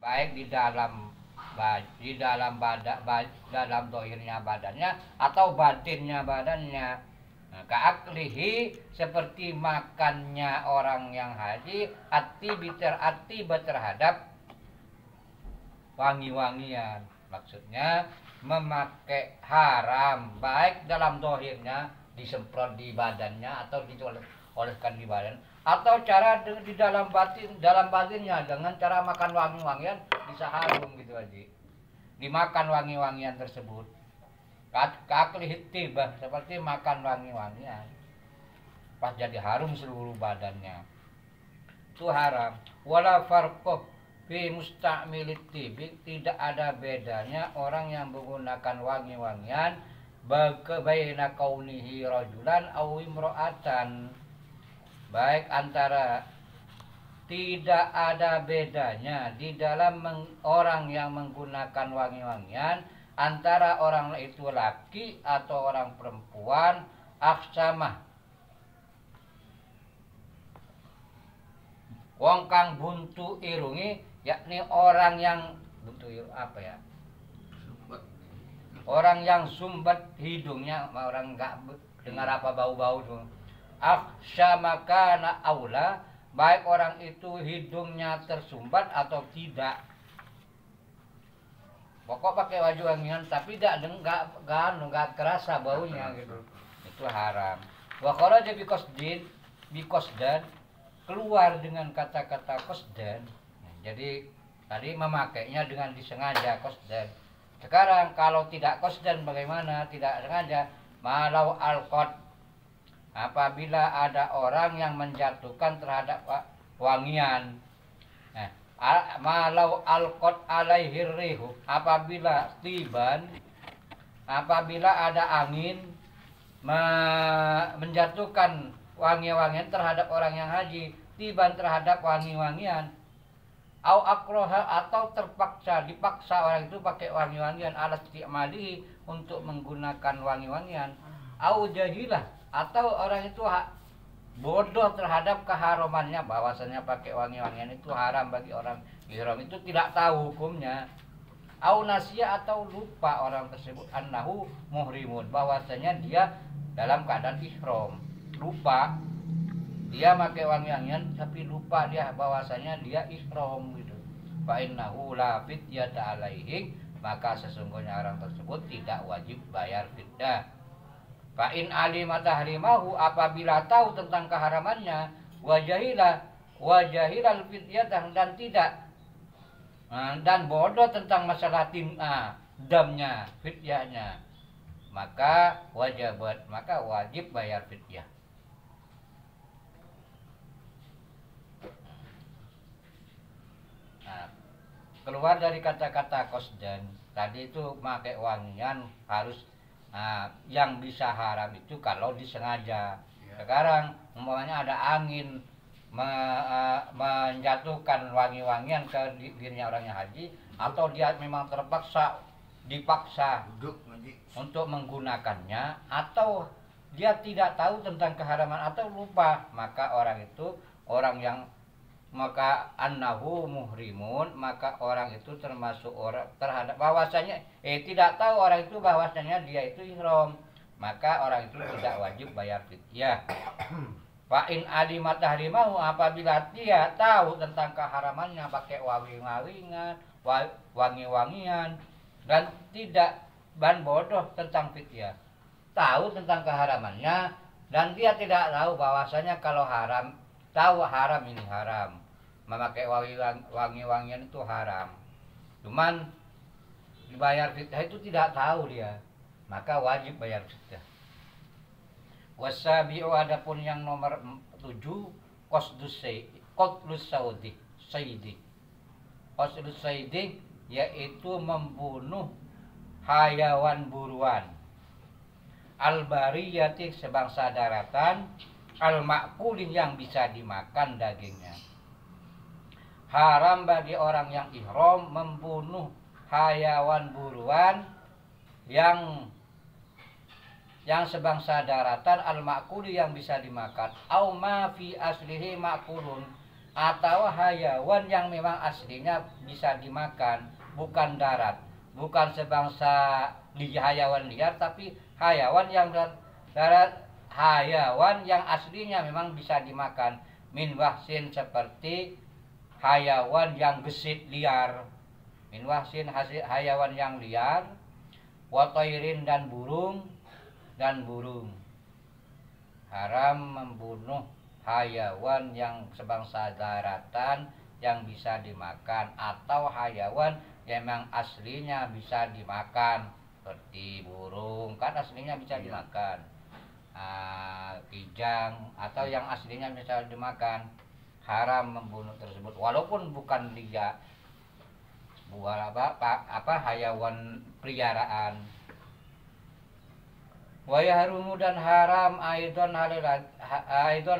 baik di dalam dalam dohirnya badannya atau batinnya badannya. Nah, keaklihi seperti makannya orang yang haji, ati terhadap wangi-wangian. Maksudnya memakai haram baik dalam dohirnya disemprot di badannya atau dioleskan di badan, atau cara di dalam batinnya dengan cara makan wangi-wangian bisa harum gitu aja. Dimakan wangi-wangian tersebut. Kakli hitibah seperti makan wangi-wangian. Pas jadi harum seluruh badannya. Itu haram. Wala farqo fi musta'milit tibi, tidak ada bedanya orang yang menggunakan wangi-wangian baina kaunihi rajulan aw imra'atan. Baik antara tidak ada bedanya di dalam orang yang menggunakan wangi-wangian antara orang itu laki atau orang perempuan. Aksamah wong kang buntu irungi, yakni orang yang buntu irung apa ya? Orang yang sumbat hidungnya, orang enggak dengar apa bau-bau tuh. Aksamah kana aula, baik orang itu hidungnya tersumbat atau tidak. Pokok pakai baju wangian tapi enggak kerasa baunya gitu. Itu haram. Wa kharaja biqasdan, keluar dengan kata-kata qasdan. Jadi tadi memakainya dengan disengaja qasdan. Sekarang kalau tidak qasdan bagaimana? Tidak sengaja, malau alqad, apabila ada orang yang menjatuhkan terhadap wangian. Nah, malau alqad alaihi rihu, apabila ada angin menjatuhkan wangi-wangian terhadap orang yang haji, tiban terhadap wangi-wangian. Au akroha, atau dipaksa orang itu pakai wangi-wangian, ala isti'mali, untuk menggunakan wangi-wangian. Au jahilah, atau orang itu bodoh terhadap keharamannya, bahwasanya pakai wangi-wangian itu haram bagi orang ihram, itu tidak tahu hukumnya. Au nasya, atau lupa orang tersebut, annahu muhrimun, bahwasanya dia dalam keadaan ihram, lupa dia pakai wangi-wangian tapi lupa dia bahwasanya dia ihram gitu. Fa innahu la fidyata alaihi, maka sesungguhnya orang tersebut tidak wajib bayar fidyah. Fa in alima tahrimahu, apabila tahu tentang keharamannya, wajahilal fidyah, dan bodoh tentang masalah damnya, fidyahnya, maka wajib bayar fidyah. Keluar dari kata-kata qasdan tadi itu pakai wangian harus yang bisa haram itu kalau disengaja. Sekarang umpamanya ada angin menjatuhkan wangi-wangian ke dirinya orang yang haji, atau dia memang dipaksa untuk menggunakannya, atau dia tidak tahu tentang keharaman atau lupa, maka annahu muhrimun, maka orang itu termasuk orang terhadap bahwasanya tidak tahu orang itu bahwasanya dia itu ihram, maka orang itu tidak wajib bayar fidyah. Fa in alima tahrimahu, apabila dia tahu tentang keharamannya pakai wangi-wangian dan bodoh tentang fidyah, tahu tentang keharamannya dan dia tidak tahu bahwasanya kalau haram, tahu haram ini haram, memakai wangi-wangian itu haram, cuman dibayar fidyah itu tidak tahu dia, maka wajib bayar fidyah. Wasabi'u, adapun yang nomor 7, qaslus saidi, yaitu membunuh hayawan buruan, al-bariyati, sebangsa daratan, al-ma'kulin, yang bisa dimakan dagingnya. Haram bagi orang yang ihram membunuh hayawan buruan yang sebangsa daratan, al-ma'kuli, yang bisa dimakan, au ma fi aslihi ma'kulun, atau hayawan yang memang aslinya bisa dimakan, bukan darat, bukan sebangsa hayawan liar, tapi hayawan yang darat, hayawan yang aslinya memang bisa dimakan. Min wahsin seperti hayawan yang gesit liar, min wahsin hayawan yang liar, watairin dan burung, haram membunuh hayawan yang sebangsa daratan yang bisa dimakan atau hayawan yang memang aslinya bisa dimakan, seperti burung kan aslinya bisa dimakan, kijang atau yang aslinya bisa dimakan. Haram membunuh tersebut walaupun bukan liar, buah apa hayawan peliharaan. Wa yahrumu dan haram aidon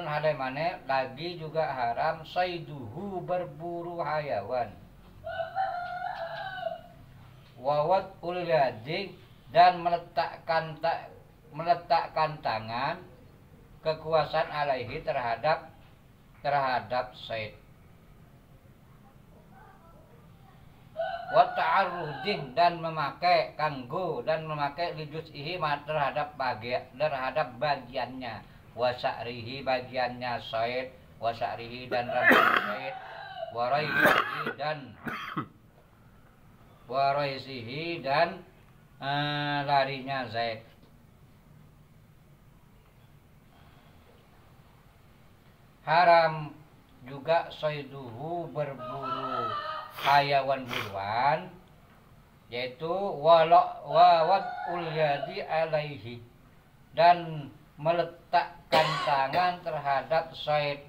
hale mane lagi juga haram saiduhu berburu hayawan. Wawat ulyadi dan meletakkan tangan kekuasaan alaihi terhadap said. Wa ta'arrudin dan memakai kanggo dan memakai lijuz'ihi terhadap bagiannya, wa sa'rihi bagiannya said, wa sa'rihi dan rambut said, wa raisihi dan larinya zaid. Haram juga saiduhu berburu hayawan buruan, yaitu wawat ulyadi alaihi dan meletakkan tangan terhadap said.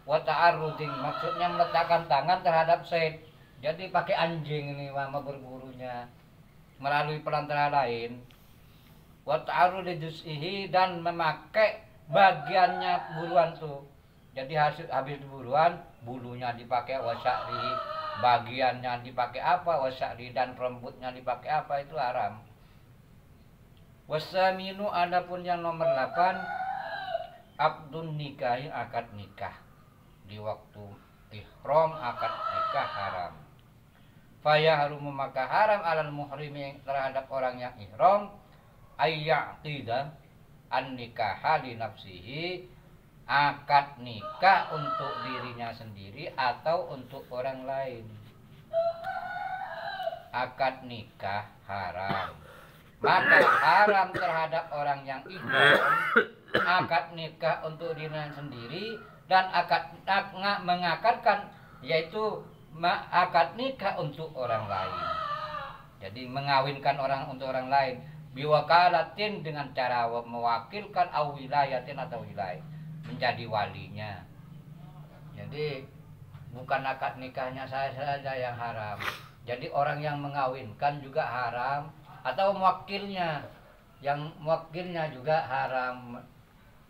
Wa ta'arrudin maksudnya meletakkan tangan terhadap said. Jadi pakai anjing ini mama berburunya melalui perantara lain. Wa ta'arrudi juz'ihi dan memakai bagiannya buruan tuh. Jadi habis buruan bulunya dipakai, wasya'ri bagiannya dipakai apa, wasya'ri dan rambutnya dipakai apa, itu haram. Wasaminu adapun yang nomor 8 abdun nikahi akad nikah. Di waktu ihram akad nikah haram. Faya harum maka haram alal muhrimi terhadap orang yang ihram ayyaqida an nikaha li nafsihi, akad nikah untuk dirinya sendiri atau untuk orang lain. Akad nikah haram. Maka haram terhadap orang yang ihram akad nikah untuk dirinya sendiri dan akad mengakadkan, yaitu akad nikah untuk orang lain. Jadi mengawinkan orang untuk orang lain biwakalatin dengan cara mewakilkan au wilayatin atau wilayah, menjadi walinya. Jadi bukan akad nikahnya saya saja yang haram. Jadi orang yang mengawinkan juga haram, atau mewakilnya, yang mewakilnya juga haram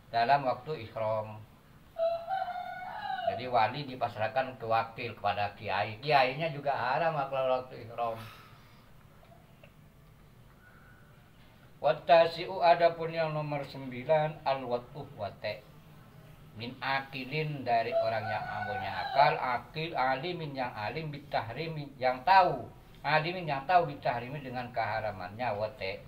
dalam waktu ihram. Jadi wali dipasrahkan ke wakil kepada kiai. Kiainya juga haram kalau waktu ihram. Wattasi'u adapun yang nomor 9 al-wat'u wate. Min akilin dari orang yang punya akal, akil alimin yang alim bitahrimi yang tahu, alimin yang tahu bitahrimi dengan keharamannya wate.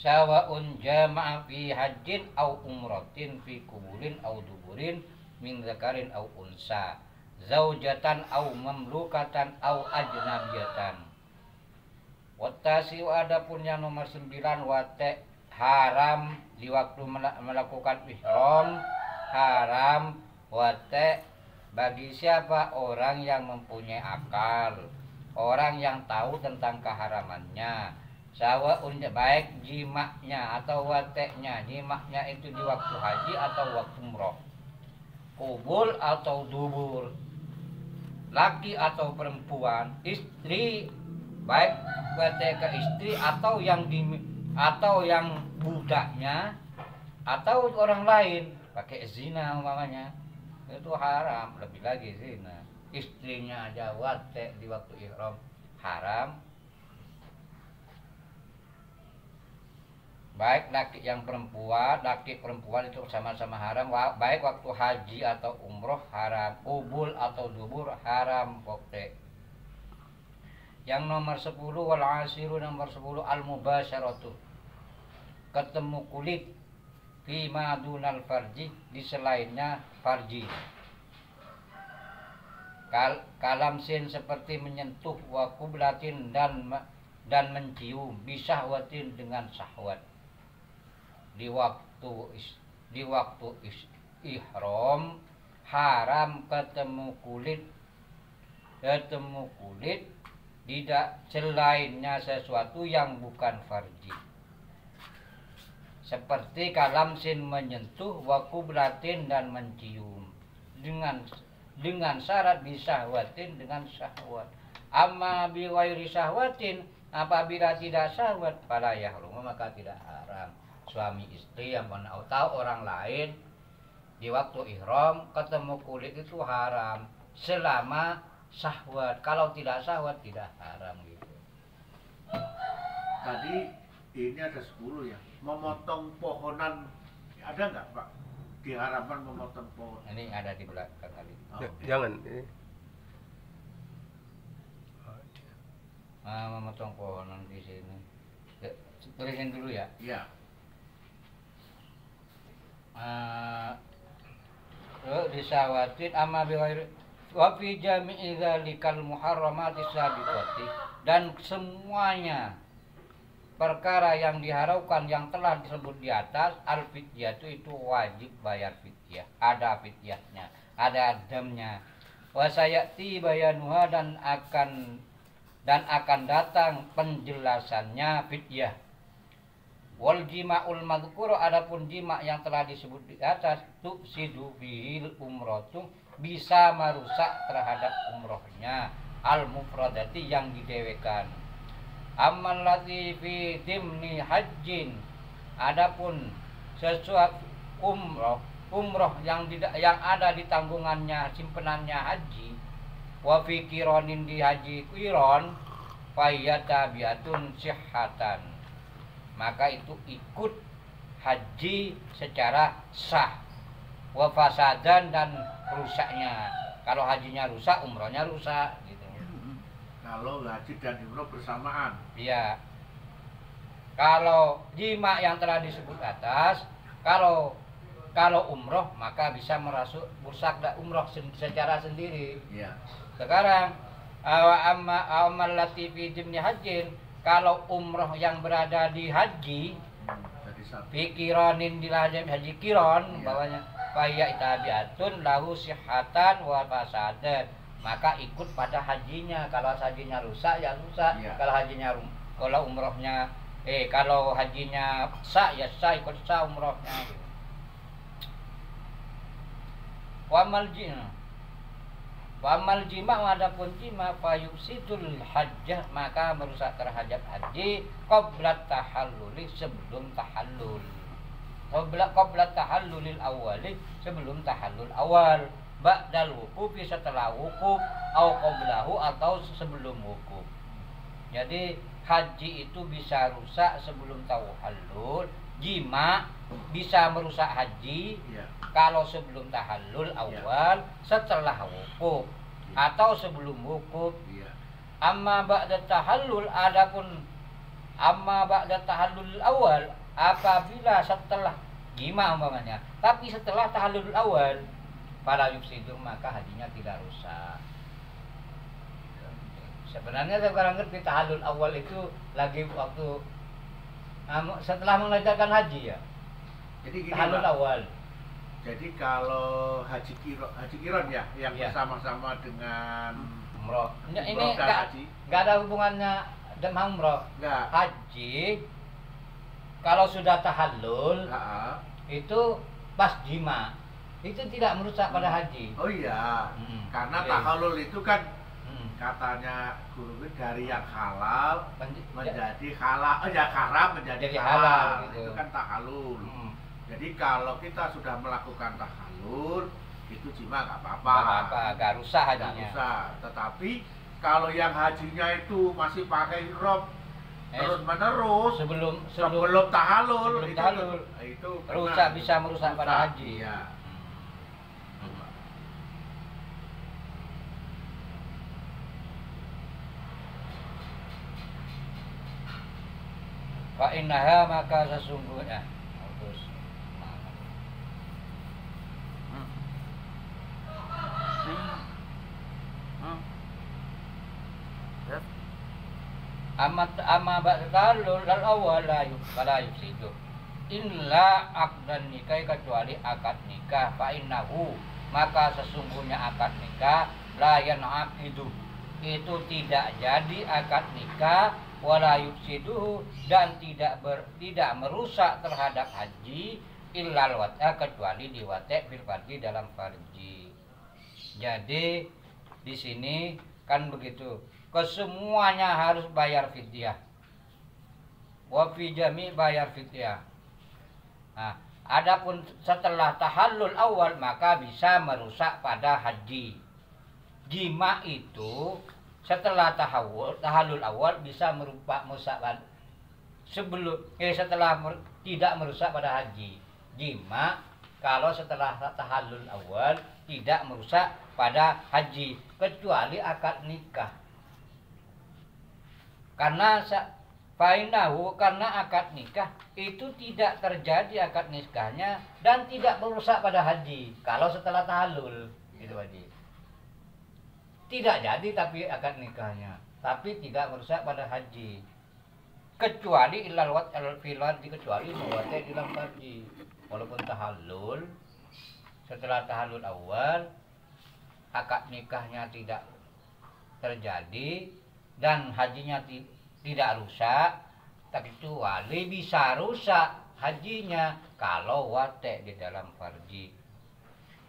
Sawa'un jama'a fi hajjin au umratin fi kubulin au duburin min zakarin au unsa, zaujatan au mamlukatan au ajnabiyatan. Wattasi adapun yang nomor 9 wate haram di waktu melakukan ihram, haram wate bagi siapa orang yang mempunyai akal, orang yang tahu tentang keharamannya. Sawa'un baik jimaknya atau wateknya, jimaknya itu di waktu haji atau waktu umroh, kubul atau dubur, laki atau perempuan, istri, baik watek ke istri atau yang budaknya atau orang lain pakai zina umpamanya, itu haram. Lebih lagi zina, istrinya aja watek di waktu ihram haram. baik laki perempuan itu sama-sama haram, baik waktu haji atau umroh haram, ubul atau dubur haram pokoknya. Yang nomor 10 wal asiru, nomor 10 al mubasyaratu, ketemu kulit fi madunal farji, di selainnya farji. Kalamsin seperti menyentuh, wa kublatin dan mencium, bisahwatin dengan syahwat. Di waktu ihram haram ketemu kulit tidak selainnya sesuatu yang bukan farji. Seperti kalamsin menyentuh, wa kublatin dan mencium, dengan syarat bisahwatin dengan syahwat. Amma bi ghairi syahwatin, apabila tidak syahwat, fala yahrum, maka tidak haram. Suami istri yang tahu orang lain di waktu ihram ketemu kulit itu haram selama syahwat. Kalau tidak syahwat tidak haram gitu. Tadi ini ada 10 ya. Memotong pohonan ada nggak Pak? Diharapkan memotong pohon. Ini ada di belakang kali. Oh, Jangan. Memotong pohonan di sini. Tulisin dulu ya. Iya. Disawatin amma bi ghairi wa fi jami'i dzalikal muharramati sabiqati, dan semuanya perkara yang diharaukan yang telah disebut di atas, al fidyah itu wajib bayar fidyah, ada fidyahnya, ada damnya. Wa sayati bayanuha, dan akan datang penjelasannya fidyah. Wal jima'ul madhkur, adapun jima' yang telah disebut di atas, tuksidu bihil umratu, bisa merusak terhadap umrohnya, al mufradati yang didewekan. Amman lati fi dimni hajjin, adapun sesuatu umroh yang ada di tanggungannya, simpenannya haji, wa fi qironin, di haji qiron, fayyatabiatun sihhatan, maka itu ikut haji secara sah, wa fasadan, dan rusaknya. Kalau hajinya rusak, umrohnya rusak gitu. Kalau haji dan umroh bersamaan. Iya. Kalau jima yang telah disebut atas, kalau umroh maka bisa merusak umroh secara sendiri. Iya. Sekarang amal latifi dimni hajin, kalau umroh yang berada di haji, Jadi satu. pikironin di haji kiron, Iya. bawahnya faya tabiatun lahu sihatan wa fasadan, maka ikut pada hajinya. Kalau hajinya rusak ya rusak. Iya. Kalau umrohnya kalau hajinya sah ya sah, ikut sah umrohnya. Wamal jima, adapun jima, fayusidul hajjah, maka merusak terhadap haji qabla tahalluli, sebelum tahallul. Qabla tahallulil awali, sebelum tahallul awal. Ba'dal wukufi, setelah wukuf, au qablahu, atau sebelum wukuf. Jadi haji itu bisa rusak sebelum tahallul, jima bisa merusak haji. Iya. Kalau sebelum tahallul awal, setelah wukuf, atau sebelum wukuf. Iya. Amma ba'da tahallul, amma ba'da tahallul awal, apabila setelah jima umpamanya, tapi setelah tahallul awal, pada yufsidur, maka hajinya tidak rusak. Sebenarnya saya kurang ngerti tahallul awal itu lagi waktu setelah mengerjakan haji ya. Jadi gini Tahallul Pak. awal. Jadi kalau haji kiron ya, yang Iya. bersama-sama dengan Umroh. Ini umroh dan haji. nggak ada hubungannya dengan umroh. Enggak. Haji kalau sudah tahallul itu pas jima, itu tidak merusak pada haji. Oh iya. Karena Oke. tahallul itu kan Hmm. katanya guru dari yang halal menjadi halal, haram menjadi Jadi halal. halal, gitu. Itu kan tahallul. Hmm. Jadi kalau kita sudah melakukan tahallul, itu jima nggak apa-apa. Nggak apa-apa, nggak rusak Nggak hajinya. rusak. Tetapi kalau yang hajinya itu masih pakai ihram, terus menerus sebelum tahallul itu rusak, bisa merusak pada haji. Ya. Fa innaha, maka sesungguhnya terus amma ba'dalul lal awal la yufsidu illa aqdan nikah, kecuali akad nikah. Fa innahu, maka sesungguhnya akad nikah la yanaqidu, itu tidak jadi akad nikah, wala yufsiduhu, dan tidak merusak terhadap haji, illal wata, kecuali diwate fil farji, dalam farji. Jadi di sini kan begitu, kesemuanya harus bayar fidyah. Wa fi jami' bayar fidyah. Nah, adapun setelah tahallul awal maka bisa merusak pada haji. Jima itu setelah tahallul awal bisa merusak sebelum setelah tidak merusak pada haji. Jima kalau setelah tahallul awal tidak merusak pada haji, kecuali akad nikah. Karena fainahu, karena akad nikah itu tidak terjadi akad nikahnya dan tidak merusak pada haji kalau setelah tahallul, gitu haji. Tidak jadi tapi akad nikahnya, tapi tidak merusak pada haji. Kecuali ilal wat al filar, kecuali mewate di dalam haji. Walaupun tahallul, setelah tahallul awal akad nikahnya tidak terjadi dan hajinya tidak rusak, tapi kecuali bisa rusak hajinya kalau wate di dalam farji.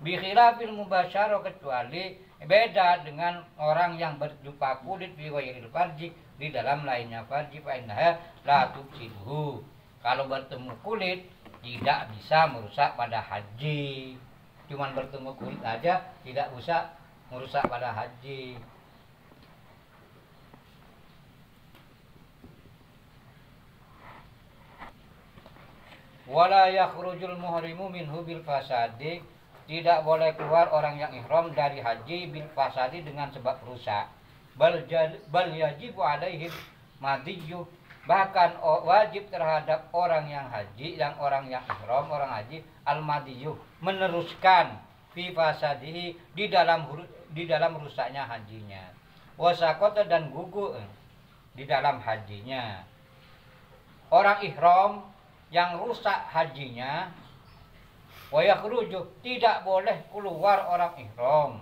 Bi khilafil mubasyarah, kecuali beda dengan orang yang berjumpa kulit fi ghairil farji, di dalam lainnya farji. Fa innaha la tufsiduhu, kalau bertemu kulit tidak bisa merusak pada haji. Cuman bertemu kulit aja tidak bisa merusak pada haji. Wala yakhrujul muhrimu minhu bil fasadi, tidak boleh keluar orang yang ihram dari haji bil fasadi, dengan sebab rusak. Bal yajibu alaihim madiyyu, bahkan wajib terhadap orang yang haji, orang yang ihram, orang haji, al madiyyu, meneruskan fi fasadihi, di dalam rusaknya hajinya. Wasaqata, dan gugur di dalam hajinya. Orang ihram yang rusak hajinya, wa yakhruju, tidak boleh keluar orang ihram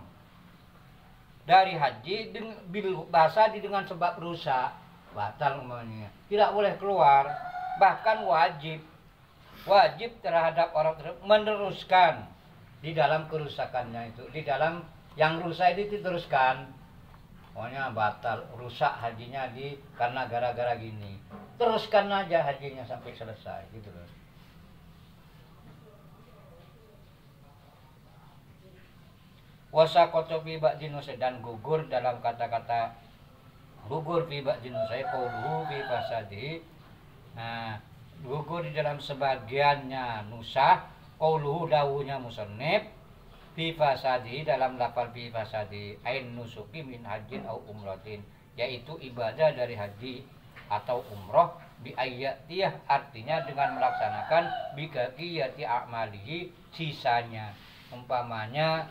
dari haji bil basadi, dengan sebab rusak, batal umpamanya, tidak boleh keluar. Bahkan wajib terhadap orang tersebut meneruskan di dalam kerusakannya itu, di dalam yang rusak itu diteruskan. Pokoknya batal, rusak hajinya karena gara-gara gini, teruskan aja hajinya sampai selesai, gitu loh. Wasaqata fi ba'din nusai, dan gugur dalam kata-kata gugur fi ba'din nusai qauluhu fi fasadi. Nah, gugur di dalam sebagiannya nusah, qauluhu, dawuhnya musannif, fi fasadi, dalam lafal fi fasadi, ain nusuki min hajin au umratin, yaitu ibadah dari haji atau umroh, bi ayatiyah, artinya dengan melaksanakan bi kaqiyati a'malihi, sisanya. Umpamanya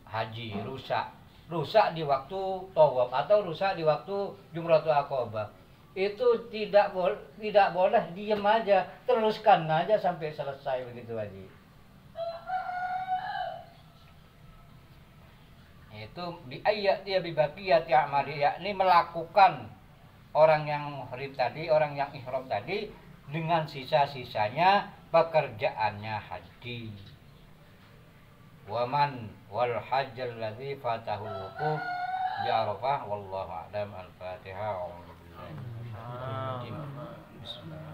haji rusak di waktu tawaf atau rusak di waktu Jumratul Aqabah, itu tidak boleh diem aja, teruskan aja sampai selesai, begitu haji. Itu bi ayati bi baqiyati a'mali, yakni melakukan orang yang muhrim tadi, orang yang ihram tadi, dengan sisa-sisanya pekerjaannya haji. Waman wal hajjal ladzi fatahu wuquf bi Arafah, wallahu a'lam. Al-Fatihah. Bismillah.